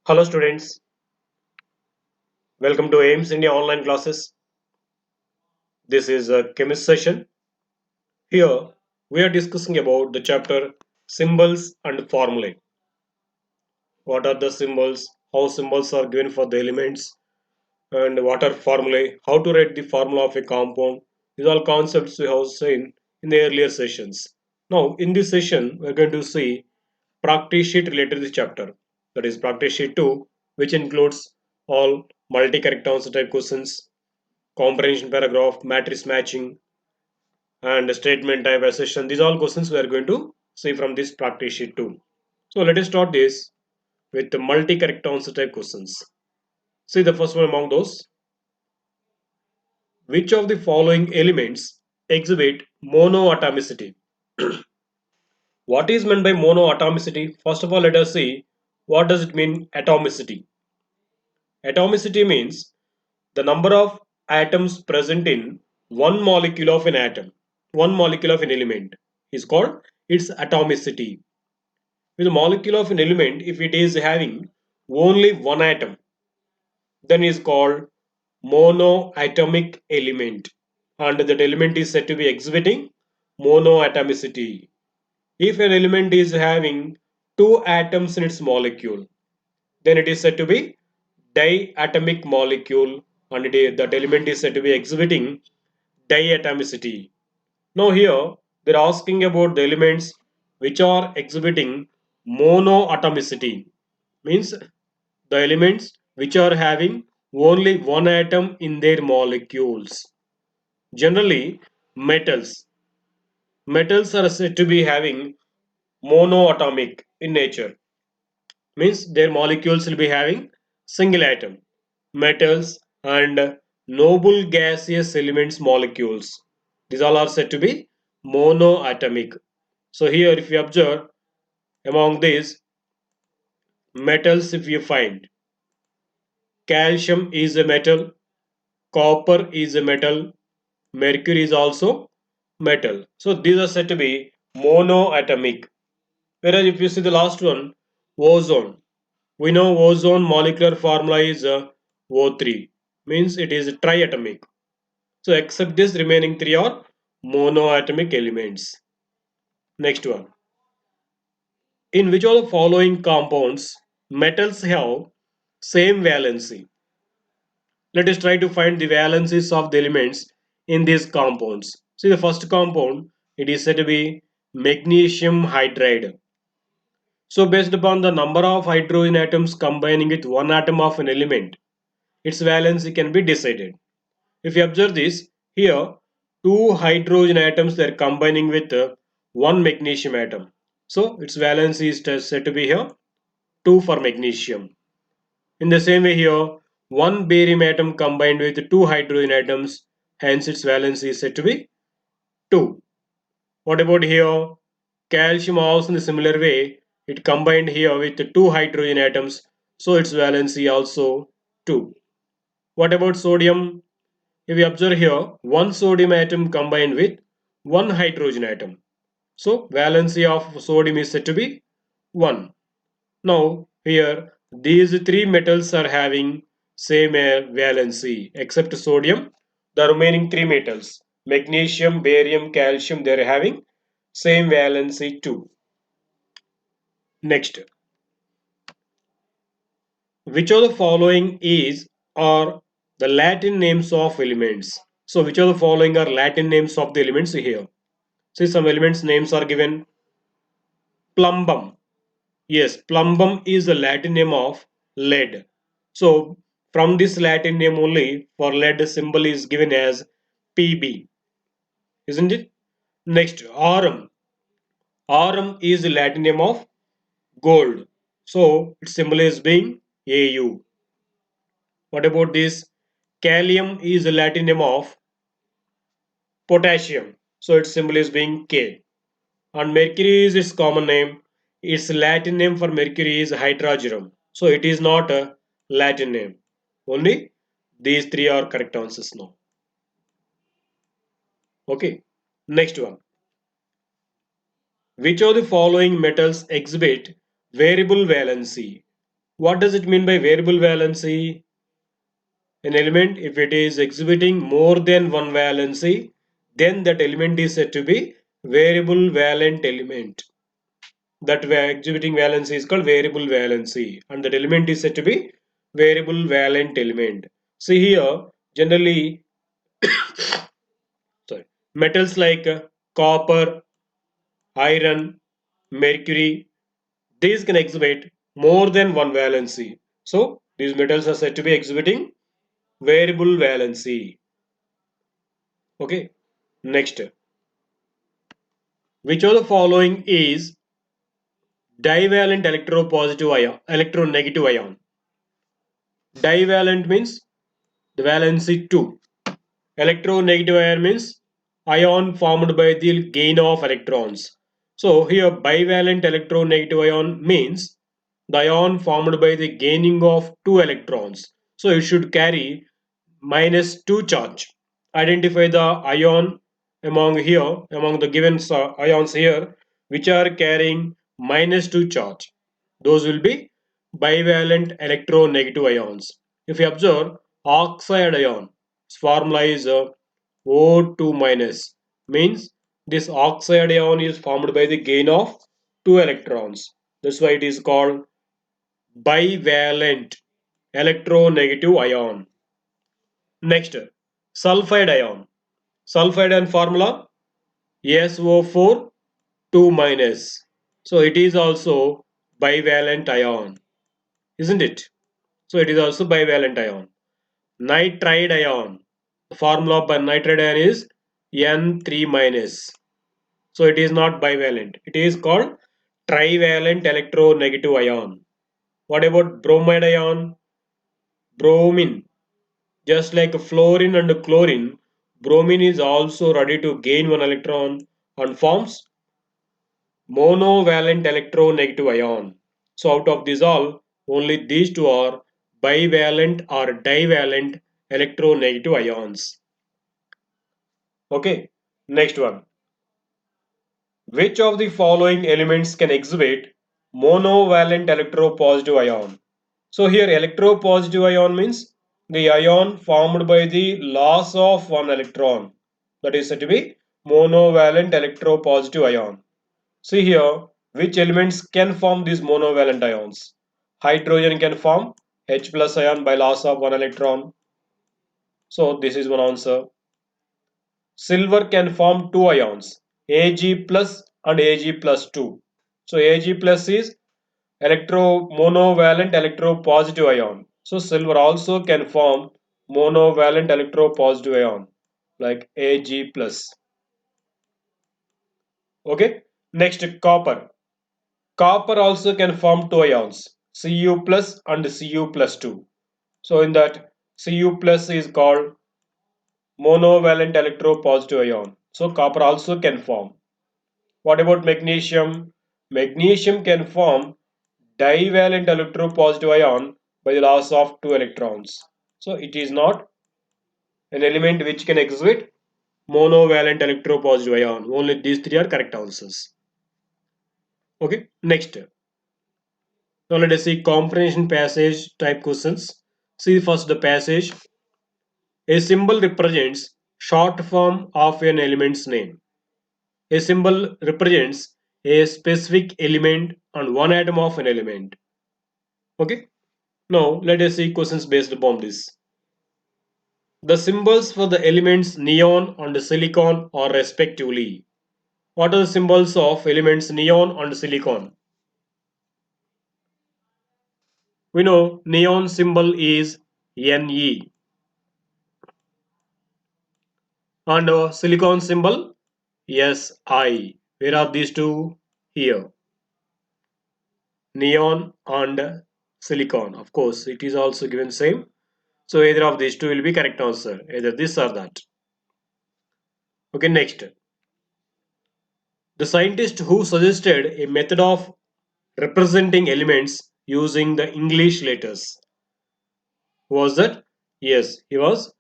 Hello students, welcome to AIMS India online classes. This is a chemist session. Here we are discussing about the chapter symbols and formulae. What are the symbols, how symbols are given for the elements, and what are formulae, how to write the formula of a compound. These are all concepts we have seen in the earlier sessions. Now in this session we are going to see practice sheet related to this chapter. That is practice sheet 2, which includes all multi-character answer type questions, comprehension paragraph, matrix matching, and statement type assertion. These are all questions we are going to see from this practice sheet too. So let us start this with the multi-character answer type questions. See the first one among those. Which of the following elements exhibit monoatomicity? What is meant by monoatomicity? First of all, let us see what does it mean atomicity. Atomicity means the number of atoms present in one molecule of an atom, one molecule of an element is called its atomicity. With a molecule of an element, if it is having only one atom, then is called monoatomic element, and that element is said to be exhibiting monoatomicity. If an element is having two atoms in its molecule, then it is said to be diatomic molecule, and that element is said to be exhibiting diatomicity. Now here they're asking about the elements which are exhibiting monoatomicity, means the elements which are having only one atom in their molecules. Generally, metals. Metals are said to be having monoatomic in nature, means their molecules will be having single atom. Metals and noble gaseous elements molecules, these all are said to be monoatomic. So here if you observe among these metals, if you find calcium is a metal, copper is a metal, mercury is also metal, so these are said to be monoatomic. Whereas if you see the last one, ozone, we know ozone molecular formula is O3, means it is triatomic. So except this, remaining three are monoatomic elements. Next one. In which of the following compounds metals have same valency? Let us try to find the valencies of the elements in these compounds. See the first compound, it is said to be magnesium hydride. So based upon the number of hydrogen atoms combining with one atom of an element, its valency can be decided. If you observe this, here two hydrogen atoms they are combining with one magnesium atom. So its valency is said to be here 2 for magnesium. In the same way here, one barium atom combined with two hydrogen atoms, hence its valency is said to be 2. What about here? Calcium also in the similar way, it combined here with two hydrogen atoms, so its valency also 2. What about sodium? If we observe here, one sodium atom combined with one hydrogen atom. So valency of sodium is said to be 1. Now here these three metals are having same valency except sodium. The remaining three metals, magnesium, barium, calcium, they are having same valency too. Next, which of the following is or the Latin names of elements? So which of the following are Latin names of the elements here? See some elements names are given. Plumbum. Yes, plumbum is the Latin name of lead. So from this Latin name only for lead symbol is given as Pb, isn't it? Next, aurum. Aurum is the Latin name of gold. So its symbol is being Au. What about this? Kalium is the Latin name of potassium. So its symbol is being K. And mercury is its common name. Its Latin name for mercury is hydrogeum. So it is not a Latin name. Only these three are correct answers now. Okay. Next one. Which of the following metals exhibit variable valency? What does it mean by variable valency? An element, if it is exhibiting more than one valency, then that element is said to be variable valent element. That exhibiting valency is called variable valency, and that element is said to be variable valent element. See here, generally, sorry, metals like copper, iron, mercury, these can exhibit more than one valency. So these metals are said to be exhibiting variable valency. Okay. Next, which of the following is divalent electropositive ion, electronegative ion? Divalent means the valency 2. Electronegative ion means ion formed by the gain of electrons. So here bivalent electronegative ion means the ion formed by the gaining of two electrons. So it should carry minus 2 charge. Identify the ion among the given ions here which are carrying minus 2 charge. Those will be bivalent electronegative ions. If you observe oxide ion, its formula is O2 minus, means this oxide ion is formed by the gain of two electrons. That's why it is called bivalent electronegative ion. Next, sulfide ion. Sulfide ion formula SO4 2 minus. So it is also bivalent ion, isn't it? So it is also bivalent ion. Nitride ion. The formula of nitride ion is N3 minus. So it is not bivalent. It is called trivalent electronegative ion. What about bromide ion? Bromine. Just like fluorine and chlorine, bromine is also ready to gain one electron and forms monovalent electronegative ion. So out of these all, only these two are bivalent or divalent electronegative ions. Okay, next one. Which of the following elements can exhibit monovalent electropositive ion? So here electropositive ion means the ion formed by the loss of one electron. That is said to be monovalent electropositive ion. See here which elements can form these monovalent ions. Hydrogen can form H plus ion by loss of one electron. So this is one answer. Silver can form two ions Ag plus and Ag plus 2. So Ag plus is monovalent electropositive ion. So silver also can form monovalent electropositive ion like Ag plus. Okay. Next, copper. Copper also can form two ions Cu plus and Cu plus 2. So in that Cu plus is called monovalent electropositive ion. So copper also can form. What about magnesium? Magnesium can form divalent electropositive ion by the loss of two electrons. So it is not an element which can exhibit monovalent electropositive ion. Only these three are correct answers. Okay, next. Now let us see comprehension passage type questions. See first the passage. A symbol represents short form of an element's name. A symbol represents a specific element and one atom of an element. Okay. Now let us see questions based upon this. The symbols for the elements neon and silicon are respectively. What are the symbols of elements neon and silicon? We know neon symbol is Ne and silicon symbol Si. Where are these two? Here. Neon and silicon. Of course, it is also given same. So either of these two will be correct answer. Either this or that. Okay, next. The scientist who suggested a method of representing elements using the English letters. Was that? Yes, he was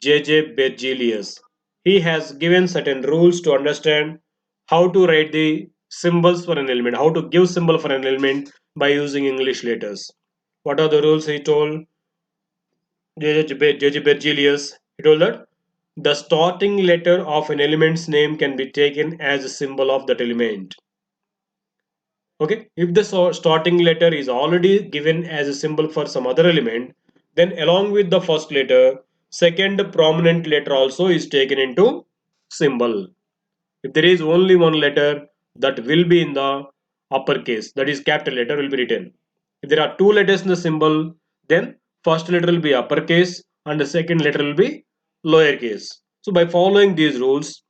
J.J. Berzelius. He has given certain rules to understand how to write the symbols for an element, how to give symbol for an element by using English letters. What are the rules he told? J.J. Bergelius. He told that the starting letter of an element's name can be taken as a symbol of that element. Okay, if the starting letter is already given as a symbol for some other element, then along with the first letter, second prominent letter also is taken into symbol. If there is only one letter that will be in the uppercase, that is capital letter will be written. If there are two letters in the symbol, then first letter will be uppercase and the second letter will be lowercase. So by following these rules,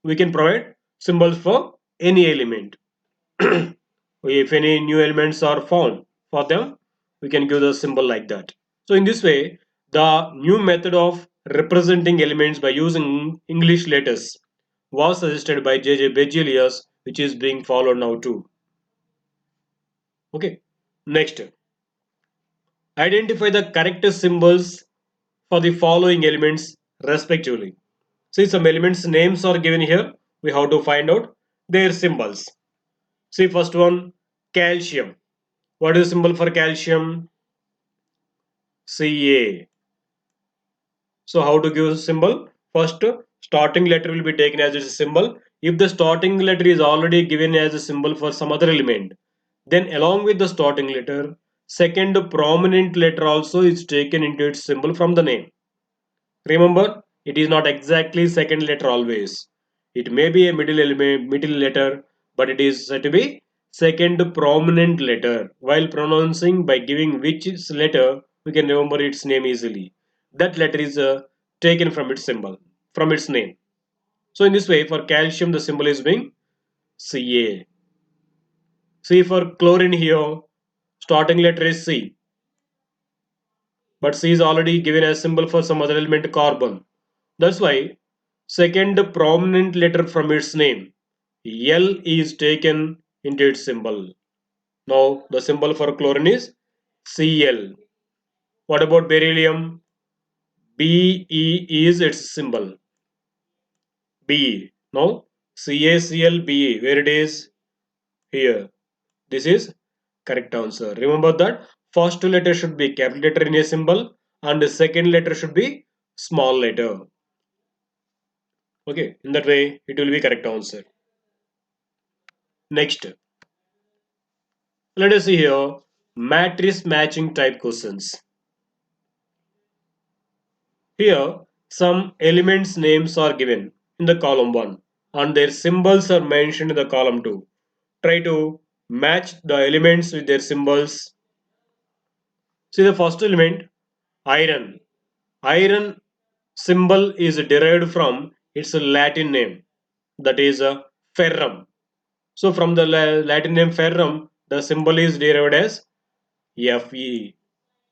we can provide symbols for any element. If any new elements are found for them, we can give the symbol like that. So in this way, the new method of representing elements by using English letters was suggested by J.J. Berzelius, which is being followed now too. Okay. Next, identify the correct symbols for the following elements respectively. See, some elements names are given here. We have to find out their symbols. See, first one, calcium. What is the symbol for calcium? Ca. So how to give a symbol? First, starting letter will be taken as a symbol. If the starting letter is already given as a symbol for some other element, then along with the starting letter, second prominent letter also is taken into its symbol from the name. Remember, it is not exactly second letter always. It may be a middle element, middle letter, but it is said to be second prominent letter. While pronouncing by giving which letter, we can remember its name easily. That letter is taken from its symbol, from its name. So in this way, for calcium, the symbol is being Ca. See, for chlorine here, starting letter is C, but C is already given as symbol for some other element, carbon. That's why second prominent letter from its name, L, is taken into its symbol. Now the symbol for chlorine is Cl. What about beryllium? Be is its symbol. Be. Now CaClBe. Where it is? Here. This is correct answer. Remember that first two letter should be capital letter in a symbol and the second letter should be small letter. Okay, in that way it will be correct answer. Next, let us see here matrix matching type questions. Here, some elements names are given in the column 1 and their symbols are mentioned in the column 2. Try to match the elements with their symbols. See the first element, iron. Iron symbol is derived from its Latin name, that is ferrum. So from the Latin name ferrum, the symbol is derived as Fe.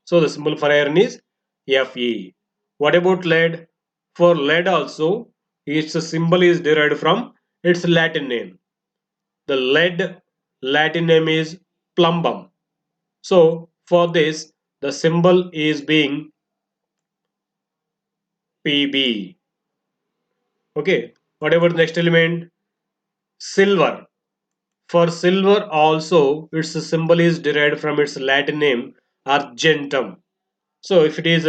So the symbol for iron is Fe. What about lead? For lead also, its symbol is derived from its Latin name. The lead Latin name is plumbum. So for this, the symbol is being Pb. Okay. What about the next element? Silver. For silver also, its symbol is derived from its Latin name argentum. So if it is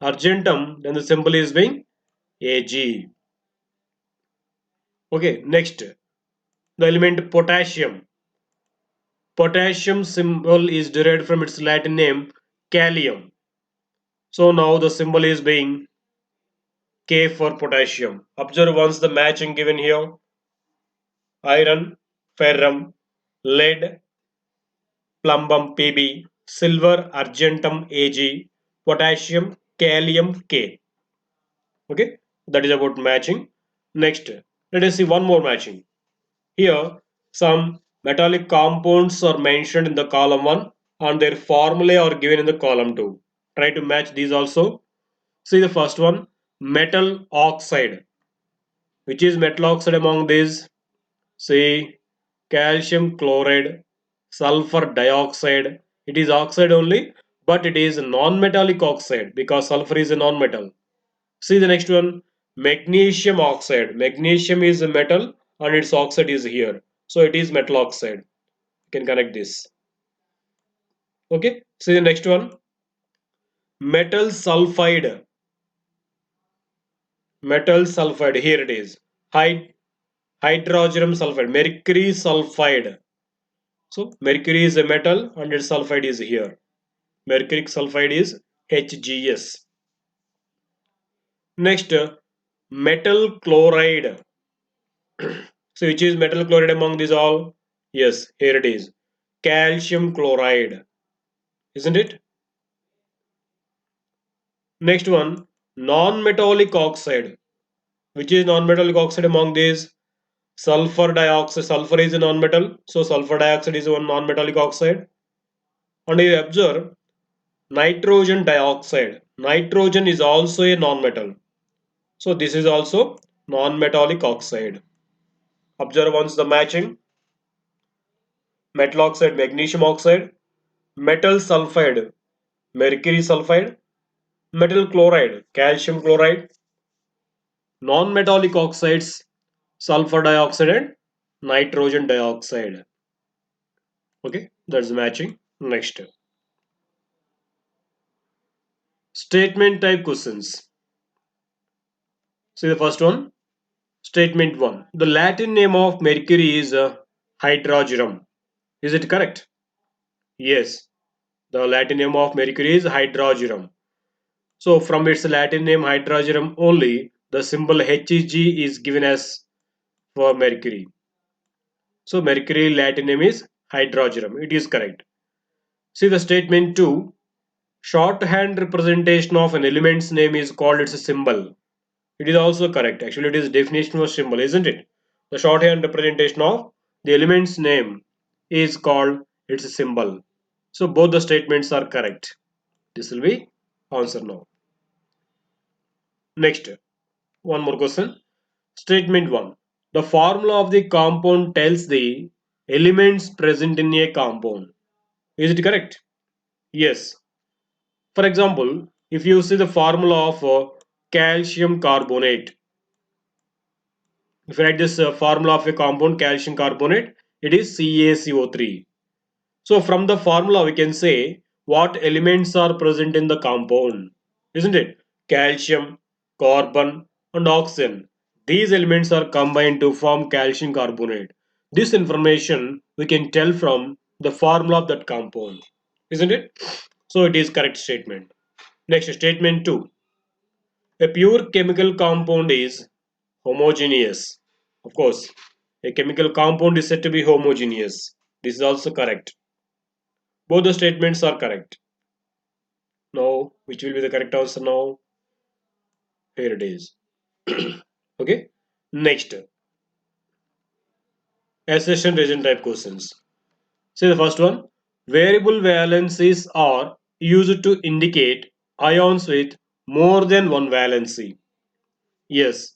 argentum, then the symbol is being Ag. Okay, next, the element potassium. Potassium symbol is derived from its Latin name kalium. So now the symbol is being K for potassium. Observe once the matching given here: iron, ferrum, lead, plumbum Pb, silver, argentum Ag, potassium, kalium K. Okay, that is about matching. Next, let us see one more matching. Here, some metallic compounds are mentioned in the column 1 and their formulae are given in the column 2. Try to match these also. See the first one, metal oxide. Which is metal oxide among these? See, calcium chloride, sulfur dioxide. It is oxide only, but it is non-metallic oxide because sulfur is a non-metal. See the next one, magnesium oxide. Magnesium is a metal and its oxide is here. So it is metal oxide. You can connect this. Okay, see the next one. Metal sulfide. Metal sulfide. Here it is. Hydrogen sulfide. Mercury sulfide. So mercury is a metal and its sulfide is here. Mercuric sulfide is HGS. Next, metal chloride. So which is metal chloride among these all? Yes, here it is. Calcium chloride. Isn't it? Next one, non-metallic oxide. Which is non-metallic oxide among these? Sulfur dioxide. Sulfur is a non-metal. So sulfur dioxide is one non-metallic oxide. And you observe nitrogen dioxide. Nitrogen is also a non-metal. So this is also non-metallic oxide. Observe once the matching. Metal oxide, magnesium oxide, metal sulfide, mercury sulfide, metal chloride, calcium chloride, non-metallic oxides, sulfur dioxide and nitrogen dioxide. Okay, that's matching. Next, statement type questions. See the first one. Statement 1. The Latin name of mercury is hydrogerum. Is it correct? Yes. The Latin name of mercury is hydrogerum. So from its Latin name hydrogerum only, the symbol Hg is given as for mercury. So mercury Latin name is hydrogerum. It is correct. See the statement 2. Shorthand representation of an element's name is called its symbol. It is also correct. Actually, it is definition of symbol, isn't it? The shorthand representation of the element's name is called its symbol. So both the statements are correct. This will be answer now. Next, one more question. Statement 1. The formula of the compound tells the elements present in a compound. Is it correct? Yes. For example, if you see the formula of calcium carbonate, if you write this formula of a compound calcium carbonate, it is CaCO3. So from the formula we can say what elements are present in the compound, isn't it? Calcium, carbon and oxygen. These elements are combined to form calcium carbonate. This information we can tell from the formula of that compound, isn't it? So it is correct statement. Next statement 2. A pure chemical compound is homogeneous. Of course, a chemical compound is said to be homogeneous. This is also correct. Both the statements are correct. Now, which will be the correct answer now? Here it is. Okay. Next, accession region type questions. See the first one. Variable valencies are used to indicate ions with more than one valency. Yes,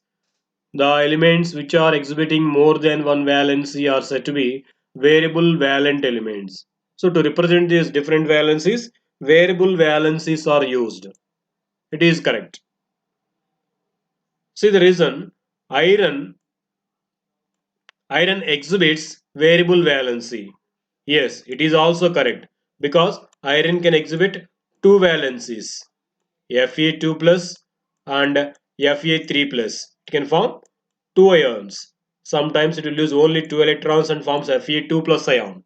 the elements which are exhibiting more than one valency are said to be variable valent elements. So to represent these different valencies, variable valencies are used. It is correct. See the reason iron iron exhibits variable valency. Yes, it is also correct because iron can exhibit two valencies Fe2 plus and Fe3 plus. It can form two ions. Sometimes it will lose only two electrons and forms Fe2 plus ion.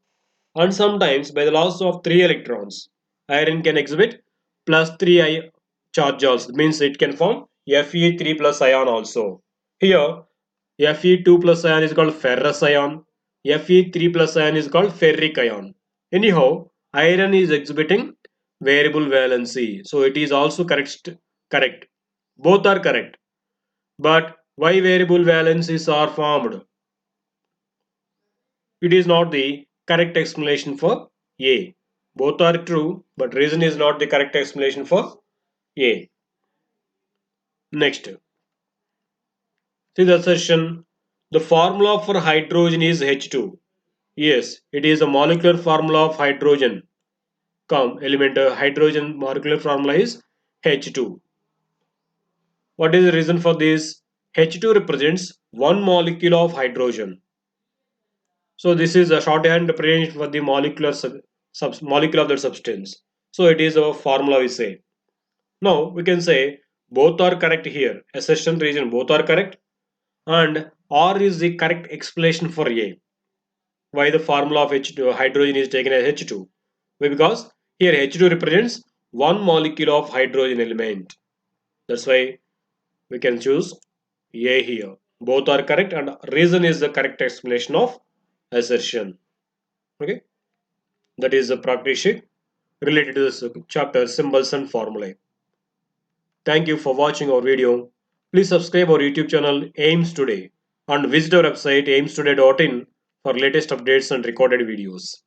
And sometimes by the loss of three electrons, iron can exhibit plus 3 charge also. Means it can form Fe3 plus ion also. Here Fe2 plus ion is called ferrous ion. Fe3 plus ion is called ferric ion. Anyhow, iron is exhibiting variable valency. So it is also correct. Both are correct. But why variable valencies are formed? It is not the correct explanation for A. Both are true, but reason is not the correct explanation for A. Next, see the assertion. The formula for hydrogen is H2. Yes, it is a molecular formula of hydrogen. Element hydrogen molecular formula is H2. What is the reason for this? H2 represents one molecule of hydrogen. So this is a shorthand representation for the molecular molecule of that substance. So it is a formula we say. Now we can say both are correct here. Assertion region both are correct, and R is the correct explanation for A. Why the formula of H2 hydrogen is taken as H2? Why? Because here H2 represents one molecule of hydrogen element. That's why we can choose A here. Both are correct, and reason is the correct explanation of assertion. Okay, that is the practice sheet related to this chapter symbols and formulae. Thank you for watching our video. Please subscribe our YouTube channel AIMS Today and visit our website aimstoday.in for latest updates and recorded videos.